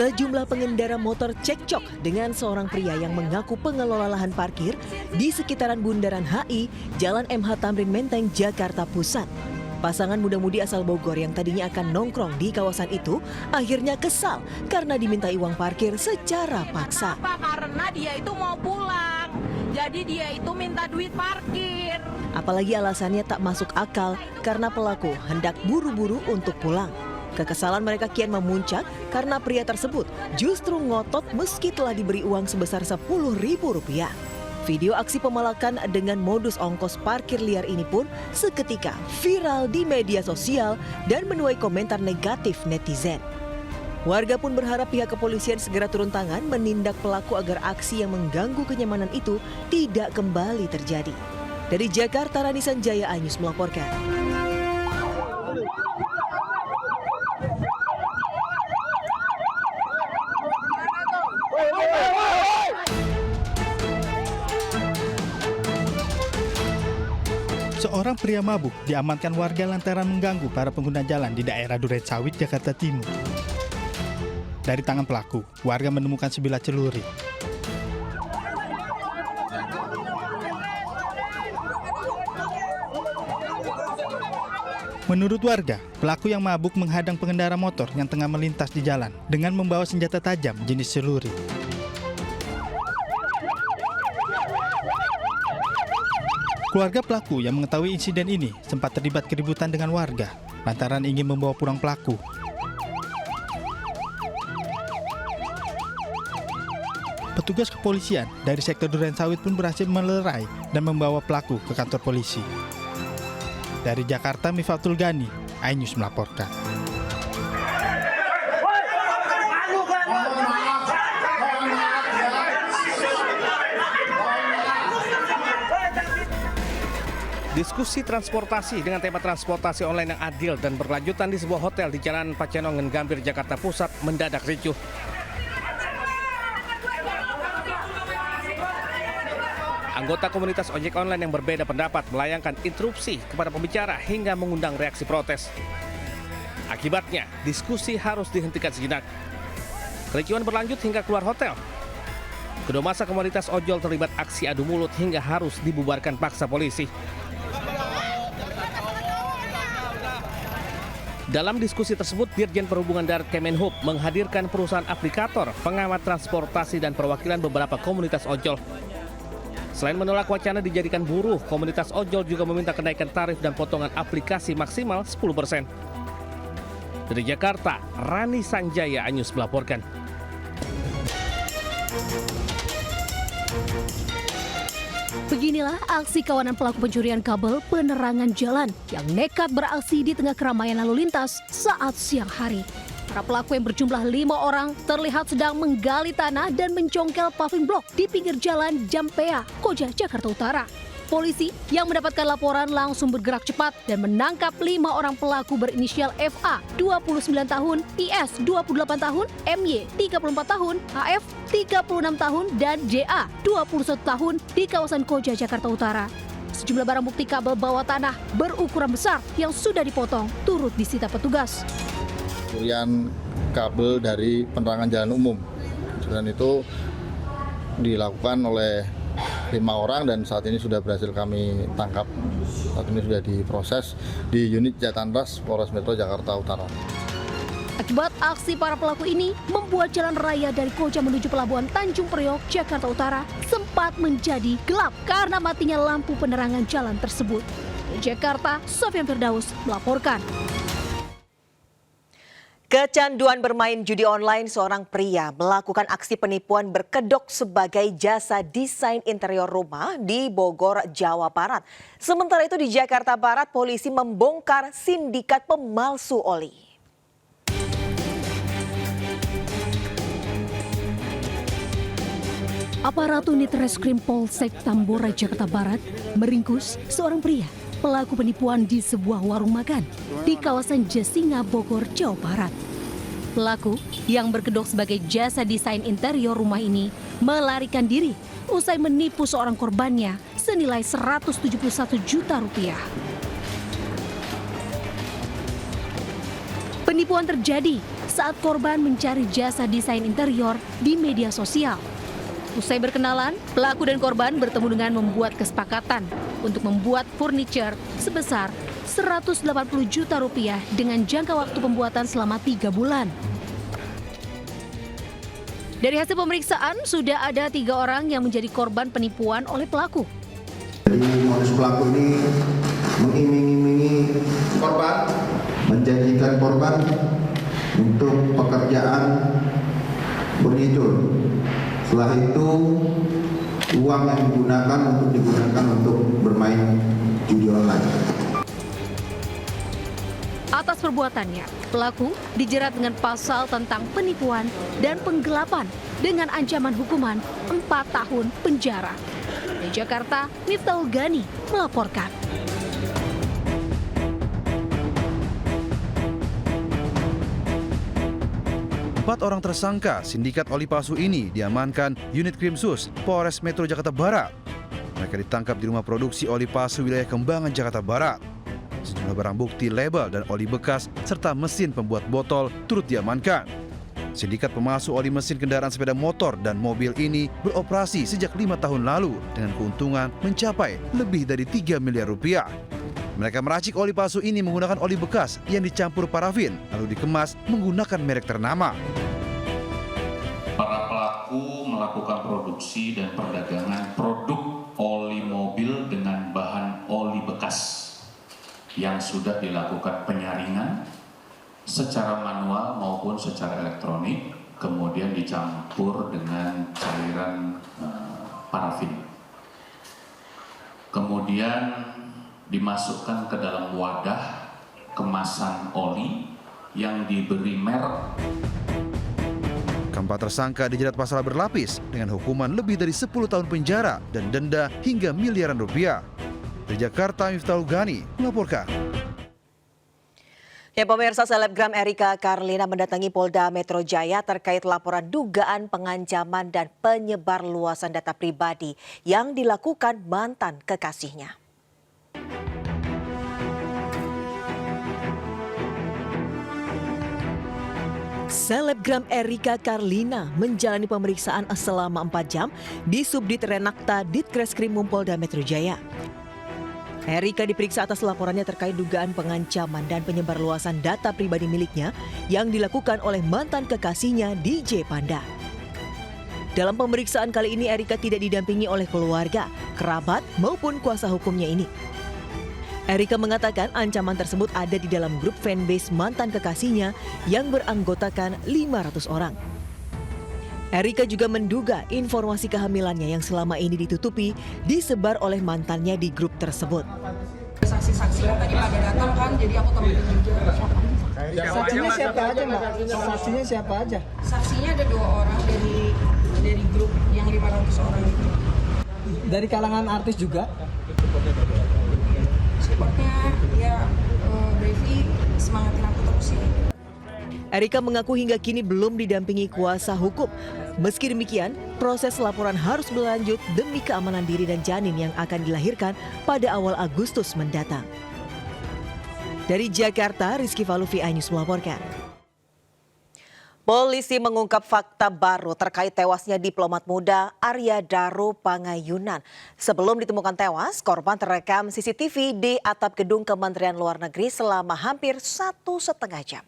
Sejumlah pengendara motor cekcok dengan seorang pria yang mengaku pengelola lahan parkir di sekitaran Bundaran HI, Jalan MH Tamrin Menteng, Jakarta Pusat. Pasangan muda-mudi asal Bogor yang tadinya akan nongkrong di kawasan itu akhirnya kesal karena dimintai uang parkir secara paksa. Karena dia itu mau pulang, jadi dia itu minta duit parkir. Apalagi alasannya tak masuk akal karena pelaku hendak buru-buru untuk pulang. Kekesalan mereka kian memuncak karena pria tersebut justru ngotot meski telah diberi uang sebesar Rp10.000. Video aksi pemalakan dengan modus ongkos parkir liar ini pun seketika viral di media sosial dan menuai komentar negatif netizen. Warga pun berharap pihak kepolisian segera turun tangan menindak pelaku agar aksi yang mengganggu kenyamanan itu tidak kembali terjadi. Dari Jakarta, Rani Sanjaya Anyus melaporkan. Seorang pria mabuk diamankan warga lantaran mengganggu para pengguna jalan di daerah Durensawit, Jakarta Timur. Dari tangan pelaku, warga menemukan sebilah celurit. Menurut warga, pelaku yang mabuk menghadang pengendara motor yang tengah melintas di jalan dengan membawa senjata tajam jenis celurit. Keluarga pelaku yang mengetahui insiden ini sempat terlibat keributan dengan warga lantaran ingin membawa pulang pelaku. Petugas kepolisian dari sektor Durensawit pun berhasil melerai dan membawa pelaku ke kantor polisi. Dari Jakarta, Mifatul Gani, iNews melaporkan. Diskusi transportasi dengan tema transportasi online yang adil dan berlanjutan di sebuah hotel di Jalan Pacenongen Gambir, Jakarta Pusat mendadak ricuh. Anggota komunitas ojek online yang berbeda pendapat melayangkan interupsi kepada pembicara hingga mengundang reaksi protes. Akibatnya, diskusi harus dihentikan sejenak. Kericuhan berlanjut hingga keluar hotel. Kedua masa komunitas ojol terlibat aksi adu mulut hingga harus dibubarkan paksa polisi. Dalam diskusi tersebut, Dirjen Perhubungan Darat Kemenhub menghadirkan perusahaan aplikator, pengamat transportasi dan perwakilan beberapa komunitas ojol. Selain menolak wacana dijadikan buruh, komunitas ojol juga meminta kenaikan tarif dan potongan aplikasi maksimal 10%. Dari Jakarta, Rani Sanjaya iNews melaporkan. Beginilah aksi kawanan pelaku pencurian kabel penerangan jalan yang nekat beraksi di tengah keramaian lalu lintas saat siang hari. Para pelaku yang berjumlah 5 orang terlihat sedang menggali tanah dan mencongkel paving blok di pinggir jalan Jampea, Koja, Jakarta Utara. Polisi yang mendapatkan laporan langsung bergerak cepat dan menangkap 5 orang pelaku berinisial FA, 29 tahun, IS, 28 tahun, MY, 34 tahun, HF, 36 tahun, dan JA, 21 tahun di kawasan Koja, Jakarta Utara. Sejumlah barang bukti kabel bawah tanah berukuran besar yang sudah dipotong turut disita petugas. Pencurian kabel dari penerangan jalan umum. Dan itu dilakukan oleh 5 orang dan saat ini sudah berhasil kami tangkap. Saat ini sudah diproses di unit Jatanras Polres Metro Jakarta Utara. Akibat aksi para pelaku ini membuat jalan raya dari Koja menuju Pelabuhan Tanjung Priok, Jakarta Utara sempat menjadi gelap karena matinya lampu penerangan jalan tersebut. Di Jakarta, Sofyan Firdaus melaporkan. Kecanduan bermain judi online, seorang pria melakukan aksi penipuan berkedok sebagai jasa desain interior rumah di Bogor, Jawa Barat. Sementara itu di Jakarta Barat, polisi membongkar sindikat pemalsu oli. Aparat unit Reskrim Polsek Tambora, Jakarta Barat meringkus seorang pria pelaku penipuan di sebuah warung makan di kawasan Jasinga, Bogor, Jawa Barat. Pelaku yang berkedok sebagai jasa desain interior rumah ini melarikan diri usai menipu seorang korbannya senilai Rp171 juta. Penipuan terjadi saat korban mencari jasa desain interior di media sosial. Usai berkenalan, pelaku dan korban bertemu dengan membuat kesepakatan untuk membuat furniture sebesar Rp180 juta dengan jangka waktu pembuatan selama 3 bulan. Dari hasil pemeriksaan, sudah ada 3 orang yang menjadi korban penipuan oleh pelaku. Jadi modus pelaku ini mengiming-imingi korban, menjanjikan korban untuk pekerjaan furniture. Setelah itu uang yang digunakan untuk bermain judi online. Atas perbuatannya, pelaku dijerat dengan pasal tentang penipuan dan penggelapan dengan ancaman hukuman 4 tahun penjara. Di Jakarta, Miftahul Gani melaporkan. Empat orang tersangka sindikat oli palsu ini diamankan unit Krimsus Polres Metro Jakarta Barat. Mereka ditangkap di rumah produksi oli palsu wilayah Kembangan, Jakarta Barat. Sejumlah barang bukti label dan oli bekas serta mesin pembuat botol turut diamankan. Sindikat pemalsu oli mesin kendaraan sepeda motor dan mobil ini beroperasi sejak 5 tahun lalu dengan keuntungan mencapai lebih dari 3 miliar rupiah. Mereka meracik oli palsu ini menggunakan oli bekas yang dicampur parafin lalu dikemas menggunakan merek ternama. Para pelaku melakukan produksi dan perdagangan produk oli mobil dengan bahan oli bekas yang sudah dilakukan penyaringan secara manual maupun secara elektronik, kemudian dicampur dengan cairan parafin. Kemudian dimasukkan ke dalam wadah kemasan oli yang diberi merek. Keempat tersangka dijerat pasal berlapis dengan hukuman lebih dari 10 tahun penjara dan denda hingga miliaran rupiah. Dari Jakarta, Miftahul Gani melaporkan. Ya, pemirsa, selebgram Erika Karlina mendatangi Polda Metro Jaya terkait laporan dugaan pengancaman dan penyebarluasan data pribadi yang dilakukan mantan kekasihnya. Selebgram Erika Karlina menjalani pemeriksaan selama 4 jam di Subdit Renakta Ditreskrim Polda Metro Jaya. Erika diperiksa atas laporannya terkait dugaan pengancaman dan penyebarluasan data pribadi miliknya yang dilakukan oleh mantan kekasihnya DJ Panda. Dalam pemeriksaan kali ini Erika tidak didampingi oleh keluarga, kerabat maupun kuasa hukumnya ini. Erika mengatakan ancaman tersebut ada di dalam grup fanbase mantan kekasihnya yang beranggotakan 500 orang. Erika juga menduga informasi kehamilannya yang selama ini ditutupi disebar oleh mantannya di grup tersebut. Saksi-saksi yang tadi pada datang kan, jadi aku temuin juga. Saksinya siapa aja, Mbak? Saksinya siapa aja? Saksinya ada 2 orang dari grup yang 500 orang itu. Dari kalangan artis juga? Supportnya ya Brevi semangatin aku terus sih. Erika mengaku hingga kini belum didampingi kuasa hukum. Meski demikian, proses laporan harus berlanjut demi keamanan diri dan janin yang akan dilahirkan pada awal Agustus mendatang. Dari Jakarta, Rizky Falufi, iNews melaporkan. Polisi mengungkap fakta baru terkait tewasnya diplomat muda Arya Daro Pangayunan. Sebelum ditemukan tewas, korban terekam CCTV di atap gedung Kementerian Luar Negeri selama hampir 1,5 jam.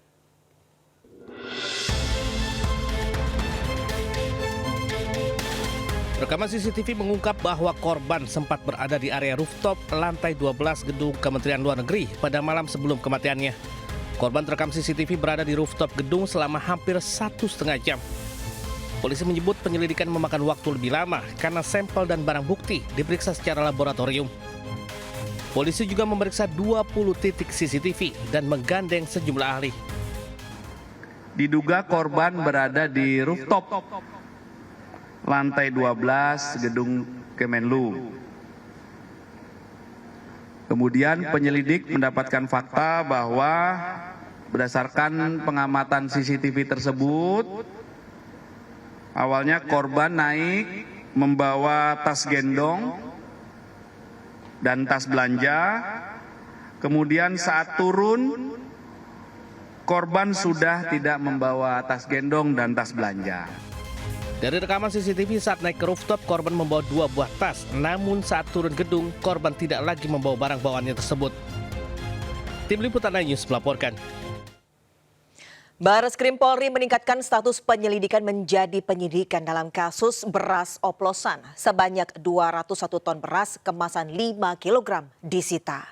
Rekaman CCTV mengungkap bahwa korban sempat berada di area rooftop lantai 12 gedung Kementerian Luar Negeri pada malam sebelum kematiannya. Korban terekam CCTV berada di rooftop gedung selama hampir 1,5 jam. Polisi menyebut penyelidikan memakan waktu lebih lama karena sampel dan barang bukti diperiksa secara laboratorium. Polisi juga memeriksa 20 titik CCTV dan menggandeng sejumlah ahli. Diduga korban berada di rooftop lantai 12 gedung Kemenlu. Kemudian penyelidik mendapatkan fakta bahwa berdasarkan pengamatan CCTV tersebut, awalnya korban naik membawa tas gendong dan tas belanja. Kemudian saat turun korban sudah tidak membawa tas gendong dan tas belanja. Dari rekaman CCTV saat naik ke rooftop, korban membawa 2 buah tas. Namun saat turun gedung, korban tidak lagi membawa barang bawaannya tersebut. Tim Liputan iNews melaporkan. Bareskrim Polri meningkatkan status penyelidikan menjadi penyidikan dalam kasus beras oplosan. Sebanyak 201 ton beras kemasan 5 kg disita.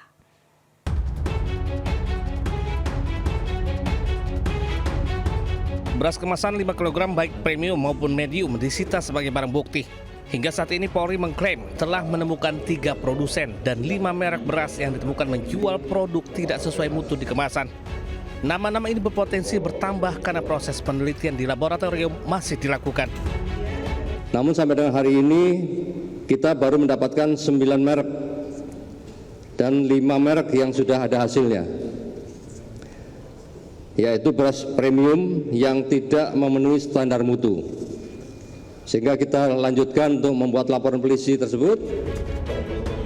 Beras kemasan 5 kg baik premium maupun medium disita sebagai barang bukti. Hingga saat ini Polri mengklaim telah menemukan 3 produsen dan 5 merek beras yang ditemukan menjual produk tidak sesuai mutu di kemasan. Nama-nama ini berpotensi bertambah karena proses penelitian di laboratorium masih dilakukan. Namun sampai dengan hari ini kita baru mendapatkan 9 merek dan 5 merek yang sudah ada hasilnya, yaitu beras premium yang tidak memenuhi standar mutu. Sehingga kita lanjutkan untuk membuat laporan polisi tersebut.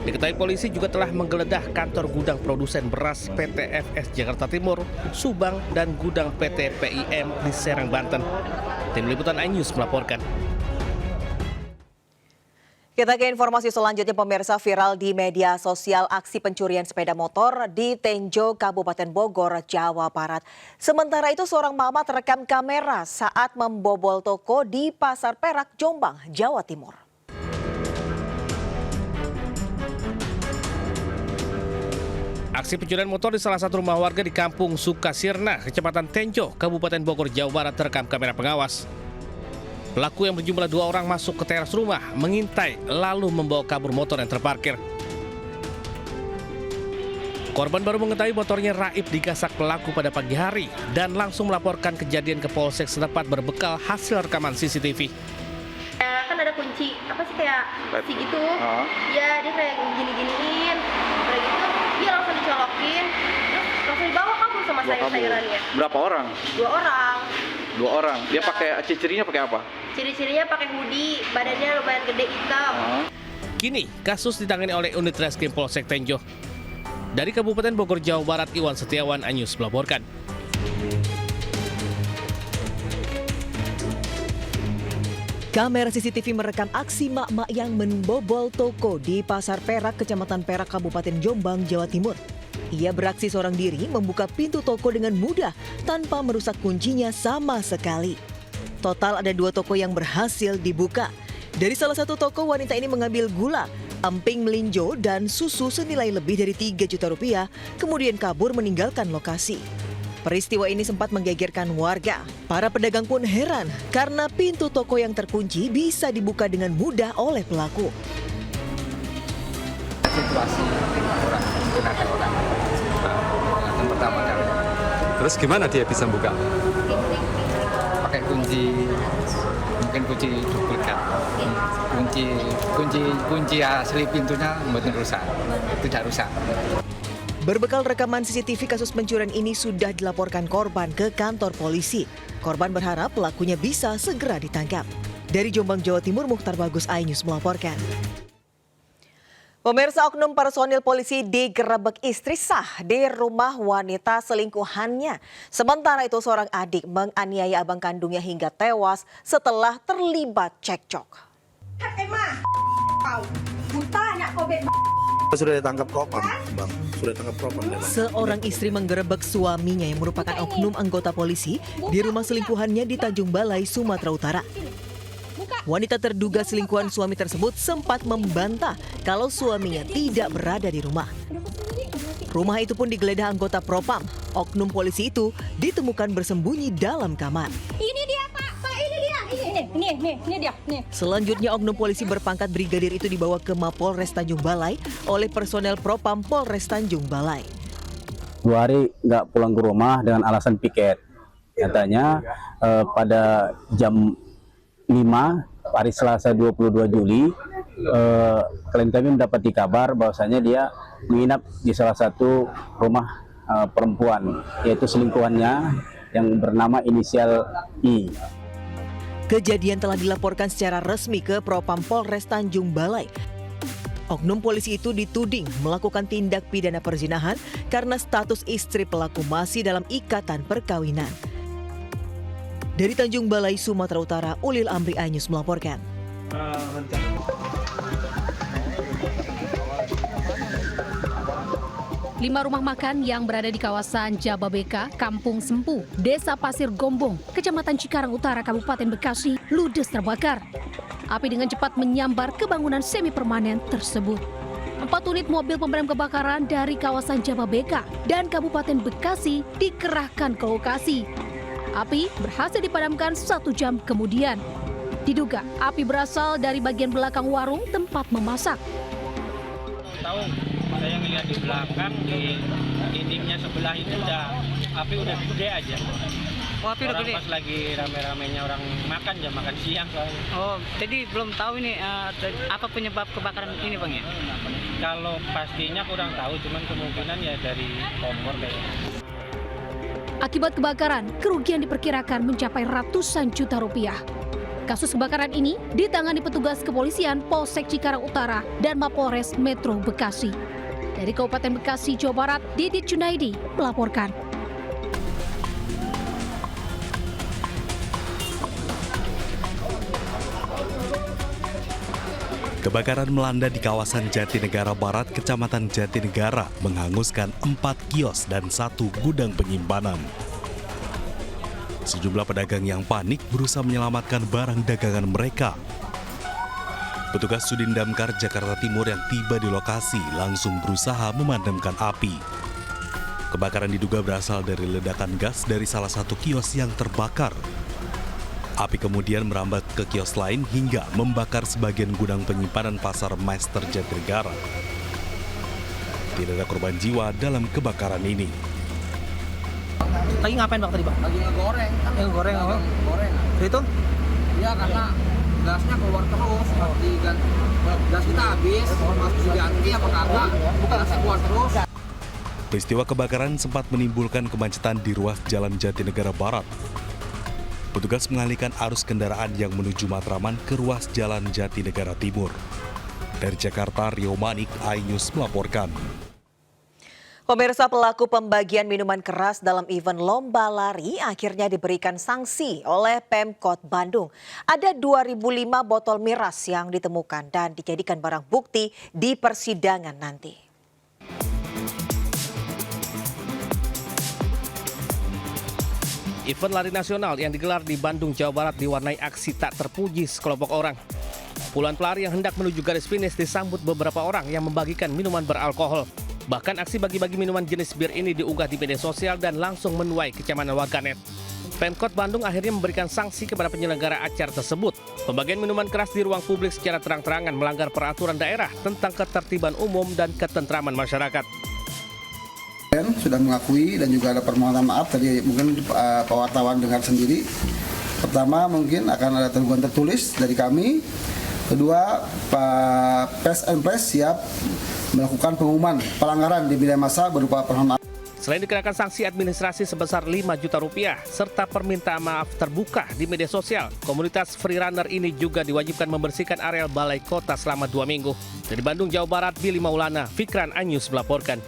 Diketahui polisi juga telah menggeledah kantor gudang produsen beras PT FS Jakarta Timur, Subang, dan gudang PT PIM di Serang, Banten. Tim Liputan iNews melaporkan. Kita ke informasi selanjutnya, pemirsa. Viral di media sosial aksi pencurian sepeda motor di Tenjo, Kabupaten Bogor, Jawa Barat. Sementara itu seorang mama terekam kamera saat membobol toko di Pasar Perak, Jombang, Jawa Timur. Aksi pencurian motor di salah satu rumah warga di Kampung Sukasirna, Kecamatan Tenjo, Kabupaten Bogor, Jawa Barat terekam kamera pengawas. Pelaku yang berjumlah 2 orang masuk ke teras rumah, mengintai, lalu membawa kabur motor yang terparkir. Korban baru mengetahui motornya raib digasak pelaku pada pagi hari dan langsung melaporkan kejadian ke Polsek setempat berbekal hasil rekaman CCTV. Kan ada kunci, apa sih kayak kunci gitu. Ya dia kayak gini-giniin. Udah gitu, dia langsung dicolokin, terus langsung dibawa kabur sama sayur-sayurannya. Berapa orang? 2 orang. 2 orang. Dia pakai ciri-cirinya pakai apa? Ciri-cirinya pakai hoodie, badannya lumayan gede hitam. Kini kasus ditangani oleh unit Reskrim Polsek Tenjo. Dari Kabupaten Bogor, Jawa Barat, Iwan Setiawan, iNews melaporkan. Kamera CCTV merekam aksi mak-mak yang membobol toko di Pasar Perak, Kecamatan Perak, Kabupaten Jombang, Jawa Timur. Ia beraksi seorang diri membuka pintu toko dengan mudah tanpa merusak kuncinya sama sekali. Total ada 2 toko yang berhasil dibuka. Dari salah satu toko, wanita ini mengambil gula, emping melinjo, dan susu senilai lebih dari 3 juta rupiah, kemudian kabur meninggalkan lokasi. Peristiwa ini sempat menggegerkan warga. Para pedagang pun heran karena pintu toko yang terkunci bisa dibuka dengan mudah oleh pelaku. Situasi orang menggunakan orang yang pertama kali. Terus gimana dia bisa buka? Pakai kunci, mungkin kunci duplikat. Kunci asli pintunya mungkin rusak, tidak rusak. Berbekal rekaman CCTV, kasus pencurian ini sudah dilaporkan korban ke kantor polisi. Korban berharap pelakunya bisa segera ditangkap. Dari Jombang, Jawa Timur, Mukhtar Bagus, iNews melaporkan. Pemirsa, oknum personil polisi digerebek istri sah di rumah wanita selingkuhannya. Sementara itu seorang adik menganiaya abang kandungnya hingga tewas setelah terlibat cekcok. Sudah ditangkap propam, Bang. Sudah ditangkap propam. Seorang istri menggerebek suaminya yang merupakan oknum anggota polisi di rumah selingkuhannya di Tanjung Balai, Sumatera Utara. Wanita terduga selingkuhan suami tersebut sempat membantah kalau suaminya tidak berada di rumah. Rumah itu pun digeledah anggota propam. Oknum polisi itu ditemukan bersembunyi dalam kamar. Ini dia, Pak. Ini dia. Selanjutnya oknum polisi berpangkat brigadir itu dibawa ke Mapolres Tanjung Balai oleh personel propam Polres Tanjung Balai. 2 hari nggak pulang ke rumah dengan alasan piket. Katanya pada jam 5 hari Selasa 22 Juli klien kami mendapati kabar bahwasanya dia menginap di salah satu rumah perempuan, yaitu selingkuhannya yang bernama inisial I. Kejadian telah dilaporkan secara resmi ke Propam Polres Tanjung Balai. Oknum polisi itu dituding melakukan tindak pidana perzinahan karena status istri pelaku masih dalam ikatan perkawinan. Dari Tanjung Balai, Sumatera Utara, Ulil Amri Ainus melaporkan. 5 rumah makan yang berada di kawasan Jababeka, Kampung Sempu, Desa Pasir Gombong, Kecamatan Cikarang Utara, Kabupaten Bekasi, ludes terbakar. Api dengan cepat menyambar ke bangunan semi permanen tersebut. 4 unit mobil pemadam kebakaran dari kawasan Jababeka dan Kabupaten Bekasi dikerahkan ke lokasi. Api berhasil dipadamkan 1 jam kemudian. Diduga api berasal dari bagian belakang warung tempat memasak. Tahu, saya ngelihat di belakang di dindingnya sebelah itu api udah gede aja. Oh, api udah gede. Pas lagi rame-ramenya orang makan jam makan siang soalnya. Oh, jadi belum tahu ini apa penyebab kebakaran ini, Bang ya? Kalau pastinya kurang tahu, cuman kemungkinan ya dari kompor kayaknya. Akibat kebakaran, kerugian diperkirakan mencapai ratusan juta rupiah. Kasus kebakaran ini ditangani petugas kepolisian Polsek Cikarang Utara dan Mapolres Metro Bekasi. Dari Kabupaten Bekasi, Jawa Barat, Didit Junaidi melaporkan. Kebakaran melanda di kawasan Jatinegara Barat, Kecamatan Jatinegara, menghanguskan 4 kios dan 1 gudang penyimpanan. Sejumlah pedagang yang panik berusaha menyelamatkan barang dagangan mereka. Petugas Sudin Damkar Jakarta Timur yang tiba di lokasi langsung berusaha memadamkan api. Kebakaran diduga berasal dari ledakan gas dari salah satu kios yang terbakar. Api kemudian merambat ke kios lain hingga membakar sebagian gudang penyimpanan pasar Master Jatinegara. Tidak ada korban jiwa dalam kebakaran ini. Lagi ngapain Bang tadi, Bang? Lagi ngegoreng. Ngegoreng apa? Goreng. Itu? Iya, karena gasnya keluar terus. Gas kita habis, masuk diganti apa kagak? Gasnya keluar terus. Peristiwa kebakaran sempat menimbulkan kemacetan di ruas Jalan Jatinegara Barat. Petugas mengalihkan arus kendaraan yang menuju Matraman ke ruas Jalan Jatinegara Timur. Dari Jakarta, Rio Manik, iNews melaporkan. Pemirsa, pelaku pembagian minuman keras dalam event lomba lari akhirnya diberikan sanksi oleh Pemkot Bandung. Ada 2.005 botol miras yang ditemukan dan dijadikan barang bukti di persidangan nanti. Event lari nasional yang digelar di Bandung, Jawa Barat diwarnai aksi tak terpuji sekelompok orang. Puluhan pelari yang hendak menuju garis finish disambut beberapa orang yang membagikan minuman beralkohol. Bahkan aksi bagi-bagi minuman jenis bir ini diunggah di media sosial dan langsung menuai kecaman warganet. Pemkot Bandung akhirnya memberikan sanksi kepada penyelenggara acara tersebut. Pembagian minuman keras di ruang publik secara terang-terangan melanggar peraturan daerah tentang ketertiban umum dan ketentraman masyarakat. Sudah mengakui dan juga ada permohonan maaf tadi mungkin Pak wartawan dengar sendiri. Pertama mungkin akan ada teguran tertulis dari kami. Kedua, Pak PSNPres siap melakukan pengumuman pelanggaran di bidang massa berupa permohonan maaf. Selain dikenakan sanksi administrasi sebesar 5 juta rupiah serta permintaan maaf terbuka di media sosial, komunitas free runner ini juga diwajibkan membersihkan areal balai kota selama 2 minggu. Dari Bandung, Jawa Barat, Billy Maulana, Fikran, iNews melaporkan.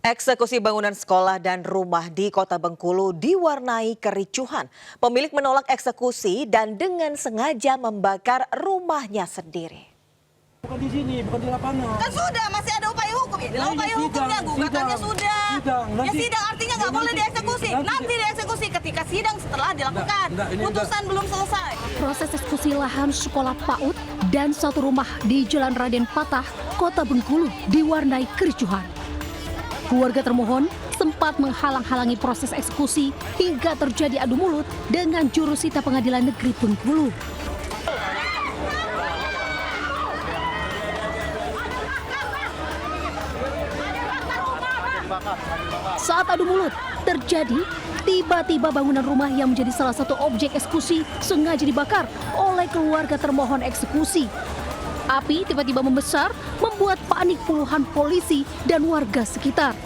Eksekusi bangunan sekolah dan rumah di Kota Bengkulu diwarnai kericuhan. Pemilik menolak eksekusi dan dengan sengaja membakar rumahnya sendiri. Bukan di sini, bukan di lapangan. Kan sudah, masih ada upaya hukum. Inilah upaya hukumnya, gugatannya sudah. Ya sidang artinya nggak boleh dieksekusi. Nanti dieksekusi ketika sidang setelah dilakukan. Putusan belum selesai. Proses eksekusi lahan sekolah PAUD dan 1 rumah di Jalan Raden Patah, Kota Bengkulu diwarnai kericuhan. Keluarga termohon sempat menghalang-halangi proses eksekusi hingga terjadi adu mulut dengan jurusita Pengadilan Negeri Bengkulu. Saat adu mulut terjadi, tiba-tiba bangunan rumah yang menjadi salah satu objek eksekusi sengaja dibakar oleh keluarga termohon eksekusi. Api tiba-tiba membesar, membuat panik puluhan polisi dan warga sekitar.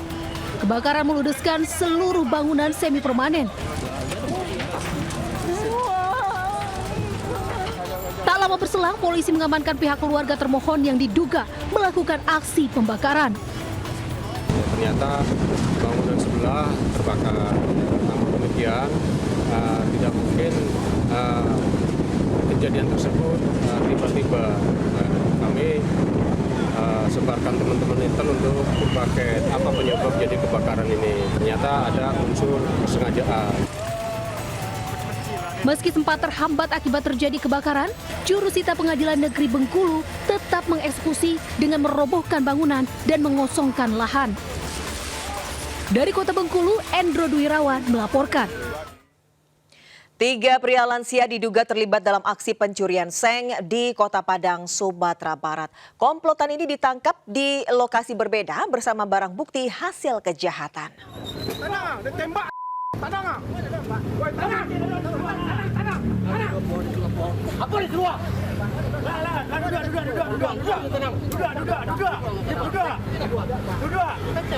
Kebakaran meludeskan seluruh bangunan semi permanen. Tak lama Tak lama berselang, polisi mengamankan pihak keluarga termohon yang diduga melakukan aksi pembakaran. Ternyata bangunan sebelah terbakar. Namun demikian, tidak mungkin kejadian tersebut tiba-tiba. Kami sebarkan teman-teman intel untuk berbagai apa penyebab jadi kebakaran ini. Ternyata ada unsur kesengajaan. Meski sempat terhambat akibat terjadi kebakaran, jurusita Pengadilan Negeri Bengkulu tetap mengeksekusi dengan merobohkan bangunan dan mengosongkan lahan. Dari Kota Bengkulu, Endro Duirawan melaporkan. 3 pria lansia diduga terlibat dalam aksi pencurian seng di Kota Padang, Sumatera Barat. Komplotan ini ditangkap di lokasi berbeda bersama barang bukti hasil kejahatan.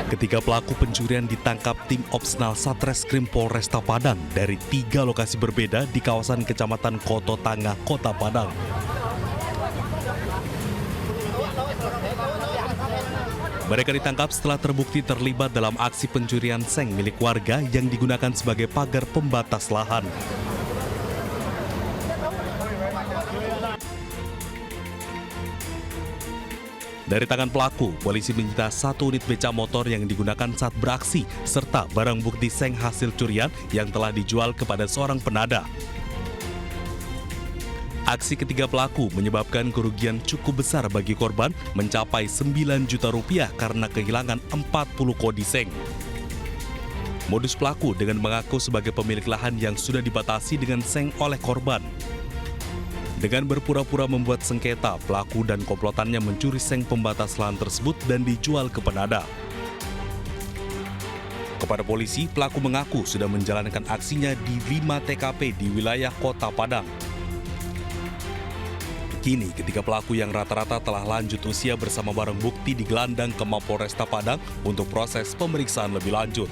Ketika pelaku pencurian ditangkap tim Opsnal Satreskrim Polresta Padang dari 3 lokasi berbeda di kawasan Kecamatan Koto Tangah, Kota Padang. Mereka ditangkap setelah terbukti terlibat dalam aksi pencurian seng milik warga yang digunakan sebagai pagar pembatas lahan. Dari tangan pelaku, polisi menyita 1 unit beca motor yang digunakan saat beraksi, serta barang bukti seng hasil curian yang telah dijual kepada seorang penada. Aksi ketiga pelaku menyebabkan kerugian cukup besar bagi korban mencapai 9 juta rupiah karena kehilangan 40 kodi seng. Modus pelaku dengan mengaku sebagai pemilik lahan yang sudah dibatasi dengan seng oleh korban. Dengan berpura-pura membuat sengketa, pelaku dan komplotannya mencuri seng pembatas lahan tersebut dan dijual ke penada. Kepada polisi, pelaku mengaku sudah menjalankan aksinya di 5 TKP di wilayah Kota Padang. Kini, ketiga pelaku yang rata-rata telah lanjut usia bersama barang bukti digelandang ke Mapolresta Padang untuk proses pemeriksaan lebih lanjut.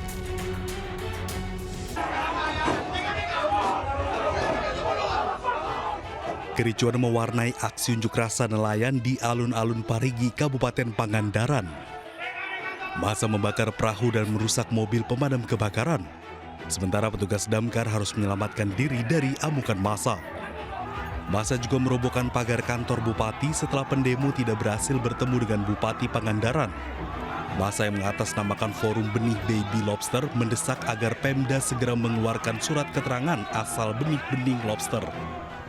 Kericuan mewarnai aksi unjuk rasa nelayan di alun-alun Parigi, Kabupaten Pangandaran. Massa membakar perahu dan merusak mobil pemadam kebakaran. Sementara petugas damkar harus menyelamatkan diri dari amukan massa. Massa juga merobohkan pagar kantor bupati setelah pendemo tidak berhasil bertemu dengan Bupati Pangandaran. Massa yang mengatasnamakan Forum Benih Baby Lobster mendesak agar Pemda segera mengeluarkan surat keterangan asal benih-benih lobster.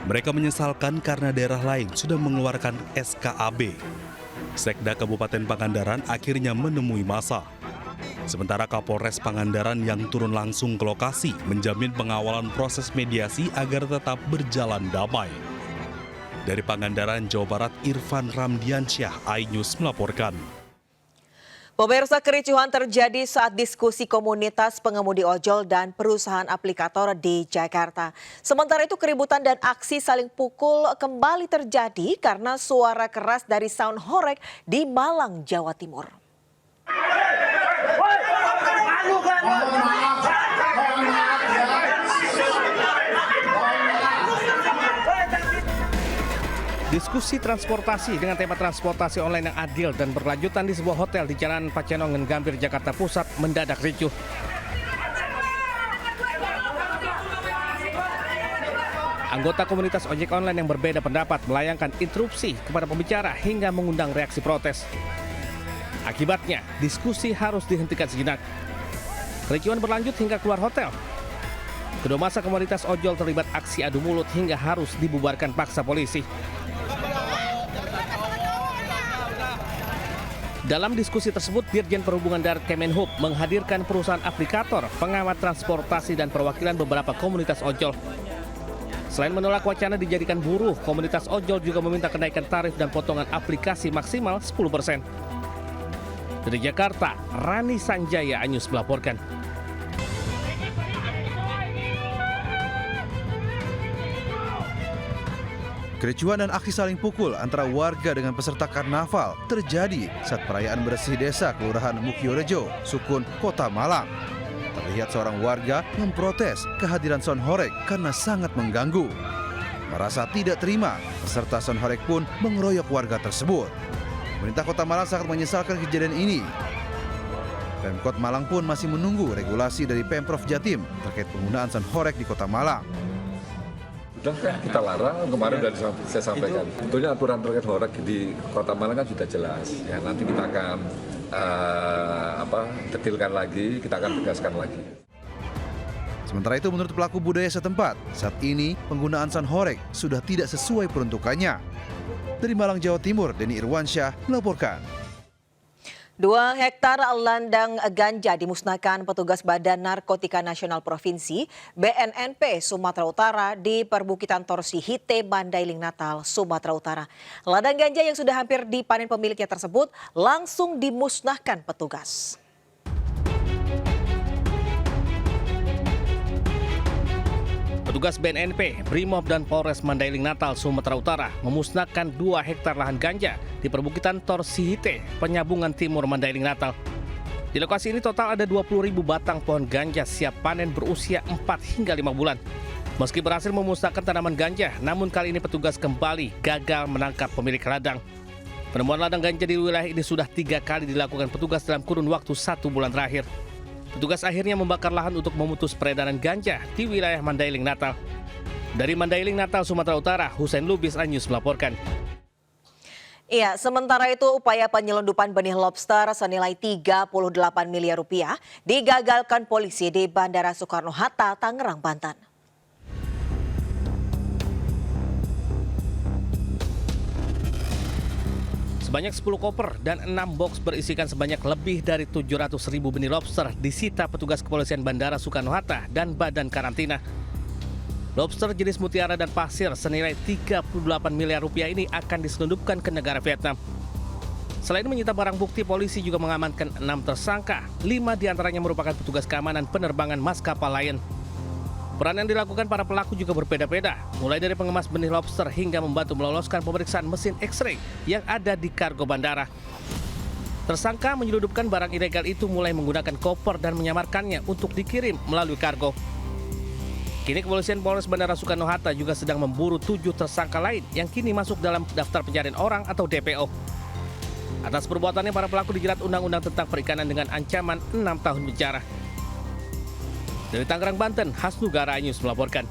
Mereka menyesalkan karena daerah lain sudah mengeluarkan SKAB. Sekda Kabupaten Pangandaran akhirnya menemui massa. Sementara Kapolres Pangandaran yang turun langsung ke lokasi menjamin pengawalan proses mediasi agar tetap berjalan damai. Dari Pangandaran, Jawa Barat, Irfan Ramdiansyah, iNews melaporkan. Pemirsa, kericuhan terjadi saat diskusi komunitas pengemudi ojol dan perusahaan aplikator di Jakarta. Sementara itu keributan dan aksi saling pukul kembali terjadi karena suara keras dari sound horeg di Malang, Jawa Timur. Diskusi transportasi dengan tema transportasi online yang adil dan berlanjutan di sebuah hotel di Jalan Pacenongan, Gambir, Jakarta Pusat mendadak ricuh. Anggota komunitas ojek online yang berbeda pendapat melayangkan interupsi kepada pembicara hingga mengundang reaksi protes. Akibatnya, diskusi harus dihentikan sejenak. Kericuhan berlanjut hingga keluar hotel. Kedua massa komunitas ojol terlibat aksi adu mulut hingga harus dibubarkan paksa polisi. Dalam diskusi tersebut, Dirjen Perhubungan Darat Kemenhub menghadirkan perusahaan aplikator, pengamat transportasi dan perwakilan beberapa komunitas ojol. Selain menolak wacana dijadikan buruh, komunitas ojol juga meminta kenaikan tarif dan potongan aplikasi maksimal 10%. Dari Jakarta, Rani Sanjaya, iNews melaporkan. Kericuhan dan aksi saling pukul antara warga dengan peserta karnaval terjadi saat perayaan bersih desa Kelurahan Mukiorejo, Sukun, Kota Malang. Terlihat seorang warga memprotes kehadiran sound horeg karena sangat mengganggu. merasa tidak terima, peserta sound horeg pun mengeroyok warga tersebut. Pemerintah Kota Malang sangat menyesalkan kejadian ini. Pemkot Malang pun masih menunggu regulasi dari Pemprov Jatim terkait penggunaan sound horeg di Kota Malang. Sudah kita larang, kemarin sudah saya sampaikan. Tentunya aturan terkait horeg di Kota Malang kan sudah jelas. Ya, nanti kita akan detilkan lagi, kita akan tegaskan lagi. Sementara itu menurut pelaku budaya setempat, saat ini penggunaan sound horeg sudah tidak sesuai peruntukannya. Dari Malang, Jawa Timur, Denny Irwansyah melaporkan. 2 hektar ladang ganja dimusnahkan petugas Badan Narkotika Nasional Provinsi BNNP Sumatera Utara di perbukitan Torsi Hite, Mandailing Natal, Sumatera Utara. Ladang ganja yang sudah hampir dipanen pemiliknya tersebut langsung dimusnahkan petugas. Petugas BNNP, Brimob dan Polres Mandailing Natal, Sumatera Utara memusnahkan 2 hektar lahan ganja di perbukitan Torsi Hite, Penyambungan Timur, Mandailing Natal. Di lokasi ini total ada 20.000 batang pohon ganja siap panen berusia 4 hingga 5 bulan. Meski berhasil memusnahkan tanaman ganja, namun kali ini petugas kembali gagal menangkap pemilik ladang. Penemuan ladang ganja di wilayah ini sudah 3 kali dilakukan petugas dalam kurun waktu 1 bulan terakhir. Petugas akhirnya membakar lahan untuk memutus peredaran ganja di wilayah Mandailing Natal. Dari Mandailing Natal, Sumatera Utara, Husein Lubis, Anyus melaporkan. Iya, sementara itu upaya penyelundupan benih lobster senilai 38 miliar rupiah digagalkan polisi di Bandara Soekarno-Hatta, Tangerang, Banten. Sebanyak 10 koper dan 6 box berisikan sebanyak lebih dari 700.000 benih lobster disita petugas kepolisian Bandara Soekarno-Hatta dan Badan Karantina. Lobster jenis mutiara dan pasir senilai 38 miliar rupiah ini akan diselundupkan ke negara Vietnam. Selain menyita barang bukti, polisi juga mengamankan 6 tersangka. 5 diantaranya merupakan petugas keamanan penerbangan maskapai Lion. Peran yang dilakukan para pelaku juga berbeda-beda, mulai dari pengemas benih lobster hingga membantu meloloskan pemeriksaan mesin X-ray yang ada di kargo bandara. Tersangka menyelundupkan barang ilegal itu mulai menggunakan koper dan menyamarkannya untuk dikirim melalui kargo. Kini kepolisian Polres Bandara Soekarno-Hatta juga sedang memburu 7 tersangka lain yang kini masuk dalam daftar pencarian orang atau DPO. Atas perbuatannya, para pelaku dijerat Undang-Undang tentang Perikanan dengan ancaman 6 tahun penjara. Dari Tangerang, Banten, Hasnugara News melaporkan.